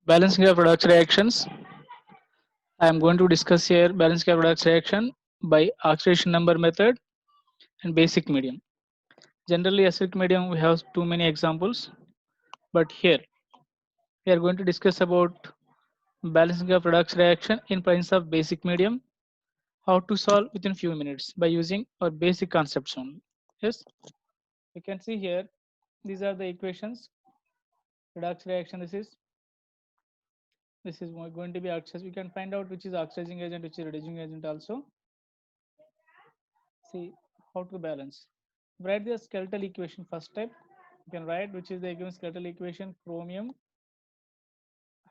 Balancing of redox reactions. I am going to discuss here balancing of redox reaction by oxidation number method and basic medium. Generally, acidic medium we have too many examples, but here we are going to discuss about balancing of redox reaction in presence of basic medium. How to solve within few minutes by using our basic concepts only. Yes, you can see here. These are the equations. Redox reaction. This is going to be oxidation. We can find out which is oxidizing agent, which is reducing agent also. See how to balance. Write the skeletal equation first step. You can write which is the given skeletal equation: chromium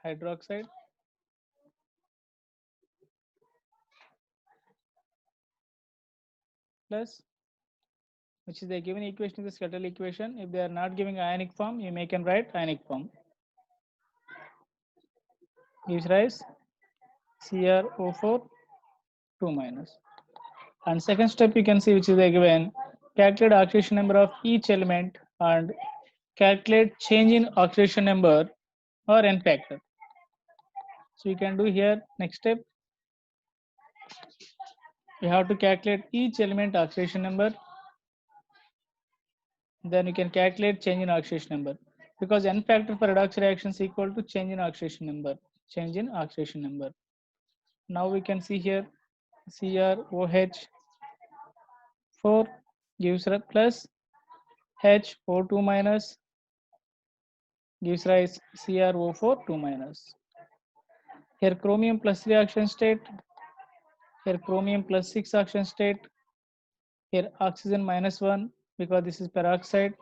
hydroxide plus, which is the given equation is the skeletal equation. If they are not giving ionic form, you may can write ionic form. Gives rise CrO4 2 minus. And second step you can see which is the given calculate oxidation number of each element and calculate change in oxidation number or n factor. So you can do here next step. You have to calculate each element oxidation number. Then you can calculate change in oxidation number because n factor for redox reaction is equal to change in oxidation number. Change in oxidation number. Now we can see here CrOH4 gives plus HO2 minus gives rise CrO4 2 minus. Here chromium plus 3 oxidation state. Here chromium plus 6 oxidation state. Here oxygen minus 1 because this is peroxide.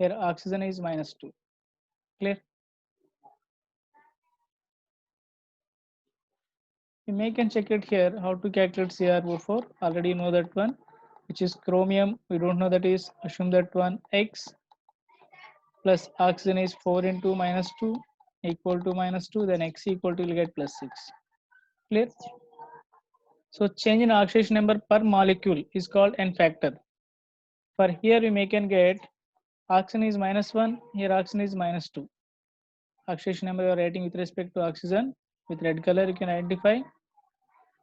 Here oxygen is minus 2. Clear? You may can check it here how to calculate CrO4. Already you know that one, which is chromium. We don't know that is. Assume that one X plus oxygen is 4 into minus 2 equal to minus 2. Then X equal to will get plus 6. Clear? So change in oxidation number per molecule is called n factor. For here we may can get oxygen is minus 1. Here oxygen is minus 2. Oxidation number you are writing with respect to oxygen with red color you can identify.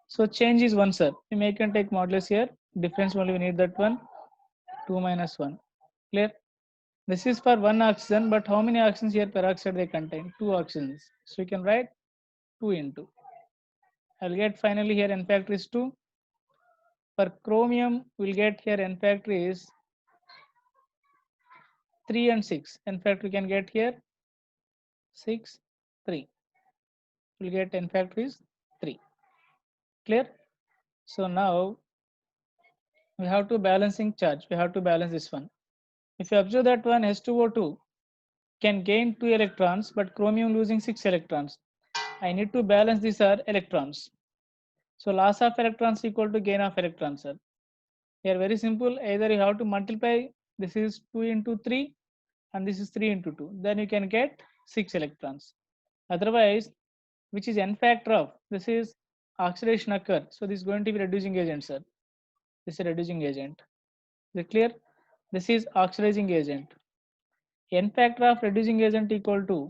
So change is 1 sir. We may can take modulus here. Difference only we need that one. 2 minus 1. Clear? This is for one oxygen, but how many oxygens here peroxide they contain? 2 oxygens. So you can write 2 into. I'll get finally here n factor is 2. For chromium, we'll get here n factor is 3 and 6. In fact, we can get here 6, 3. We'll get n factor is 3. Clear? So now we have to balancing charge. We have to balance this one. If you observe that one H2O2 can gain 2 electrons, but chromium losing 6 electrons. I need to balance these are electrons. So loss of electrons equal to gain of electrons, sir. Here very simple. Either you have to multiply. This is 2 into 3 and this is 3 into 2. Then you can get 6 electrons. Otherwise, which is n factor of this is oxidation occur. So this is going to be reducing agent, sir. This is a reducing agent. Is it clear? This is oxidizing agent. N factor of reducing agent equal to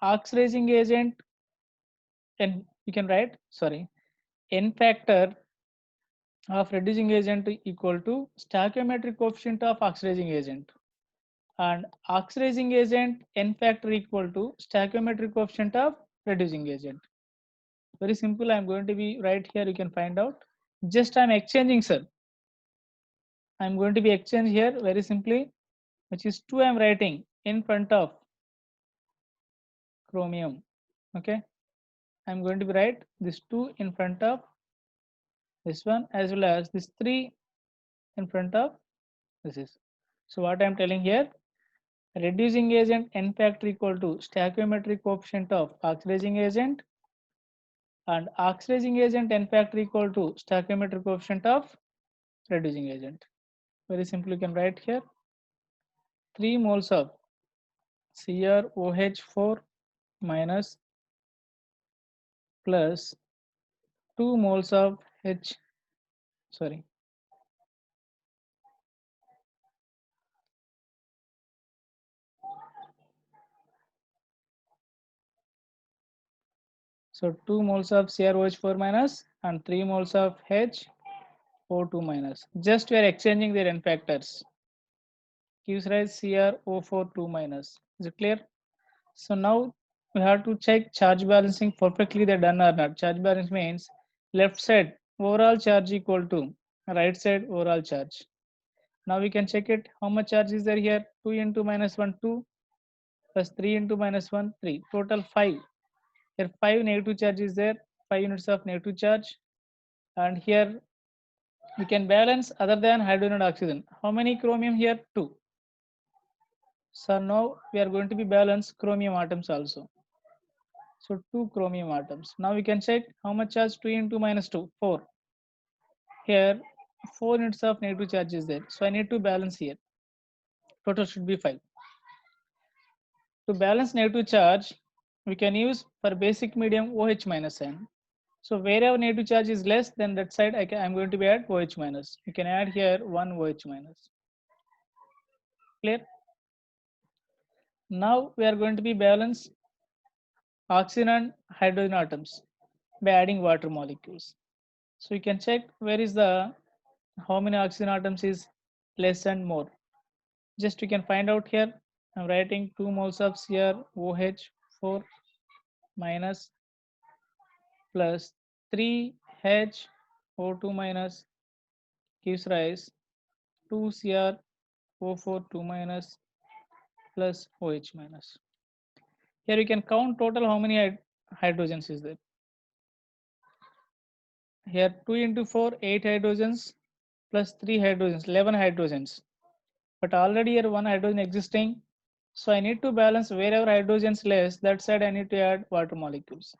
oxidizing agent, and you can write sorry n factor of reducing agent equal to stoichiometric coefficient of oxidizing agent, and oxidizing agent n factor equal to stoichiometric coefficient of reducing agent. Very simple. I'm going to be right here. You can find out. Just I'm exchanging, sir. I'm going to be exchange here very simply, which is 2 I'm writing in front of chromium. Okay. I'm going to be write this 2 in front of this one as well as this 3 in front of this is. So what I'm telling here, reducing agent n factor equal to stoichiometric coefficient of oxidizing agent, and oxidizing agent n factor equal to stoichiometric coefficient of reducing agent. Very simple, you can write here 3 moles of CrOH4 minus plus 2 moles of sorry So 2 moles of CrOH4 minus and 3 moles of HO2 minus. Just we are exchanging their N factors. Gives rise CrO4 2 minus. Is it clear? So now we have to check charge balancing perfectly they're done or not. Charge balance means left side overall charge equal to right side overall charge. Now we can check it. How much charge is there here? 2 into minus 1, 2 plus 3 into minus 1, 3. Total 5. Here 5 negative charge is there. 5 units of negative charge. And here we can balance other than hydrogen and oxygen. How many chromium here? 2. So now we are going to be balance chromium atoms also. So 2 chromium atoms. Now we can check how much charge 2 into minus 2, 4. Here 4 units of negative charge is there. So I need to balance here. Total should be 5. To balance negative charge, we can use for basic medium OH minus sign. So wherever negative charge is less, then that side I'm going to be add OH minus. You can add here 1 OH minus. Clear? Now we are going to be balance oxygen and hydrogen atoms by adding water molecules. So you can check where is the how many oxygen atoms is less and more. Just you can find out here. I'm writing 2 moles of CrOH4 minus plus 3HO2 minus gives rise 2 CrO4 2 minus plus OH minus. Here you can count total how many hydrogens is there. Here 2 into 4, 8 hydrogens plus 3 hydrogens, 11 hydrogens. But already here 1 hydrogen existing. So I need to balance wherever hydrogens less, that side I need to add water molecules.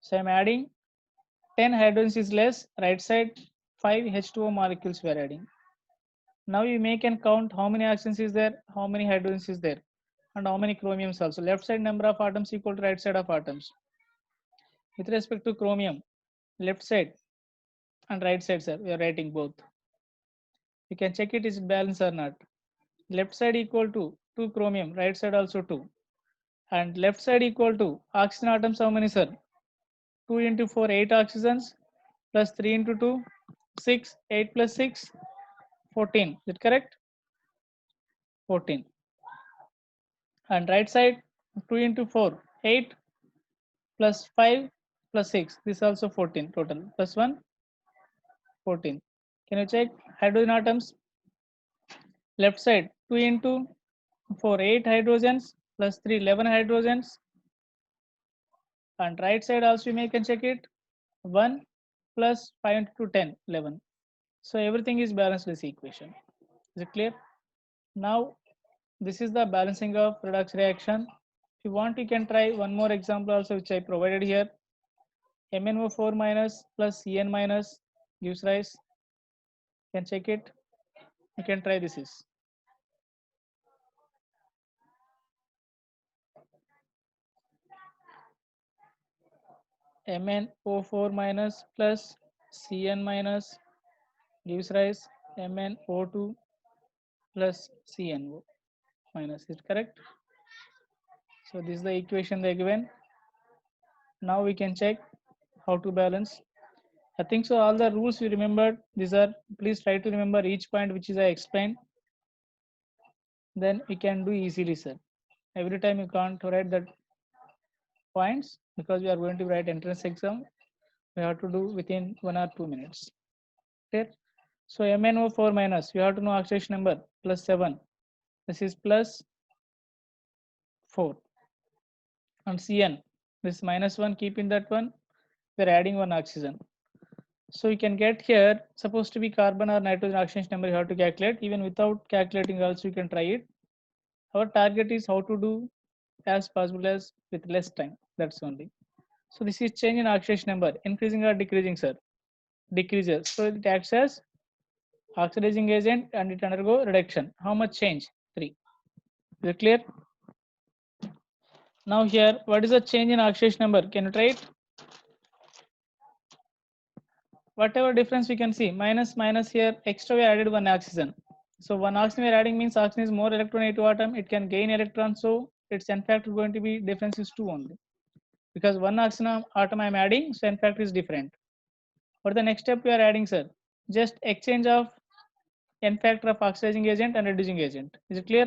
So I'm adding 10 hydrogens is less, right side 5 H2O molecules we are adding. Now you make and count how many oxygens is there, how many hydrogens is there, and how many chromiums also. Left side number of atoms equal to right side of atoms. With respect to chromium, left side and right side, sir, we are writing both. You can check it is balanced or not. Left side equal to 2 chromium, right side also 2. And left side equal to oxygen atoms how many, sir? 2 into 4, 8 oxygens plus 3 into 2, 6, 8 plus 6, 14. Is it correct? 14. And right side 2 into 4, 8 plus 5 plus 6. This is also 14 total. Plus 1, 14. Can you check hydrogen atoms? Left side 2 into 4, 8 hydrogens plus 3, 11 hydrogens. And right side also you can check it. 1 plus 5 into 10, 11. So everything is balanced this equation. Is it clear? Now this is the balancing of redox reaction. If you want, you can try one more example also which I provided here. MnO4 minus plus Cn minus gives rise. You can check it. You can try this is. MnO4 minus plus Cn minus gives rise MnO2 plus CnO minus. Is it correct? So this is the equation they given. Now we can check how to balance. I think so all the rules you remembered, these are, please try to remember each point which is I explained. Then we can do easily, sir. Every time you can't write that points because we are going to write entrance exam. We have to do within 1 or 2 minutes. Clear? So MnO4 minus, you have to know oxidation number plus 7. This is plus 4. And Cn, this minus 1, keep in that one. We're adding 1 oxygen. So you can get here supposed to be carbon or nitrogen oxidation number you have to calculate. Even without calculating also you can try it. Our target is how to do as possible as with less time. That's only. So this is change in oxidation number, increasing or decreasing, sir? Decreases. So it acts as oxidizing agent and it undergo reduction. How much change? 3. Is it clear? Now here, what is the change in oxidation number? Can you try it? Whatever difference we can see, minus minus here, extra we added 1 oxygen. So 1 oxygen we are adding means oxygen is more electronegative atom. It can gain electrons. So it's in fact going to be difference is 2 only. because one oxygen atom I am adding, so n factor is different. What the next step we are adding, sir? Just exchange of n factor of oxidizing agent and reducing agent. Is it clear?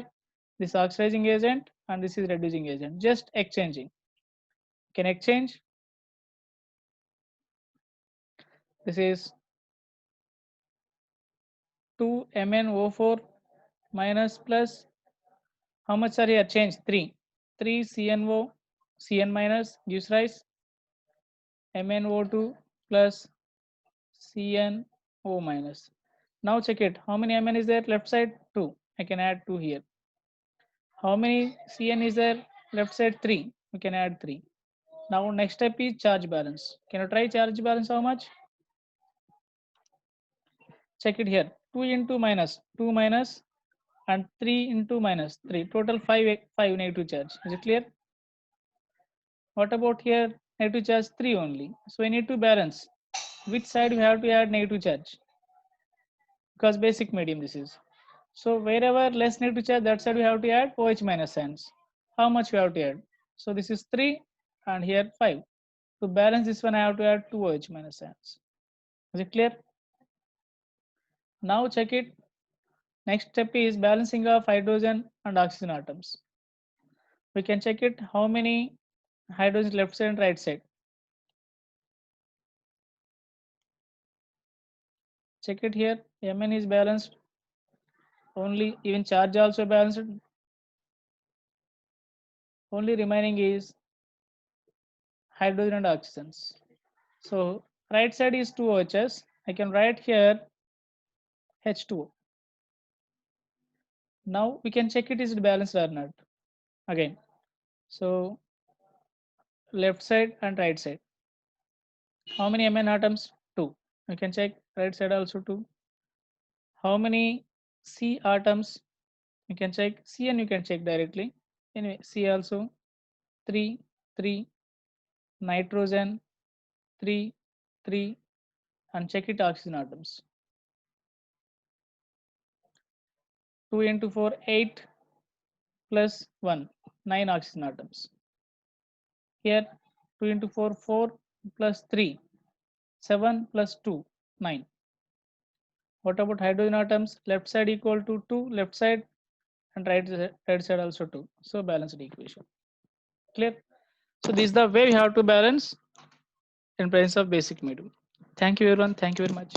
This oxidizing agent and this is reducing agent. Just exchanging. Can exchange. This is 2MnO4 minus plus how much are here? Change 3. 3 CnO Cn minus gives rise MnO2 plus CnO minus. Now check it. How many Mn is there? Left side 2. I can add 2 here. How many Cn is there? Left side 3. We can add 3. Now next step is charge balance. Can you try charge balance? How much? Check it here. 2 into minus 2 minus and 3 into minus 3. Total 5 negative charge. Is it clear? What about here? Negative charge 3 only. So we need to balance. Which side we have to add negative charge? Because basic medium this is. So wherever less negative charge, that side we have to add OH minus ions. How much we have to add? So this is 3 and here 5. To balance this one, I have to add 2 OH minus ions. Is it clear? Now check it. Next step is balancing of hydrogen and oxygen atoms. We can check it how many hydrogen left side and right side. Check it here. Mn is balanced. Only even charge also balanced. Only remaining is hydrogen and oxygens. So right side is 2 OHs. I can write here H2O. Now we can check it is it balanced or not. Again. So left side and right side. How many Mn atoms? 2. You can check right side also 2. How many C atoms? You can check Cn, you can check directly. Anyway, C also 3, 3, nitrogen 3, 3, and check it oxygen atoms. 2 into 4, 8 plus 1, 9 oxygen atoms. Here 2 into 4, 4 plus 3, 7 plus 2, 9. What about hydrogen atoms? Left side equal to 2, left side and right side also 2. So balanced equation. Clear? So this is the way we have to balance in presence of basic medium. Thank you everyone. Thank you very much.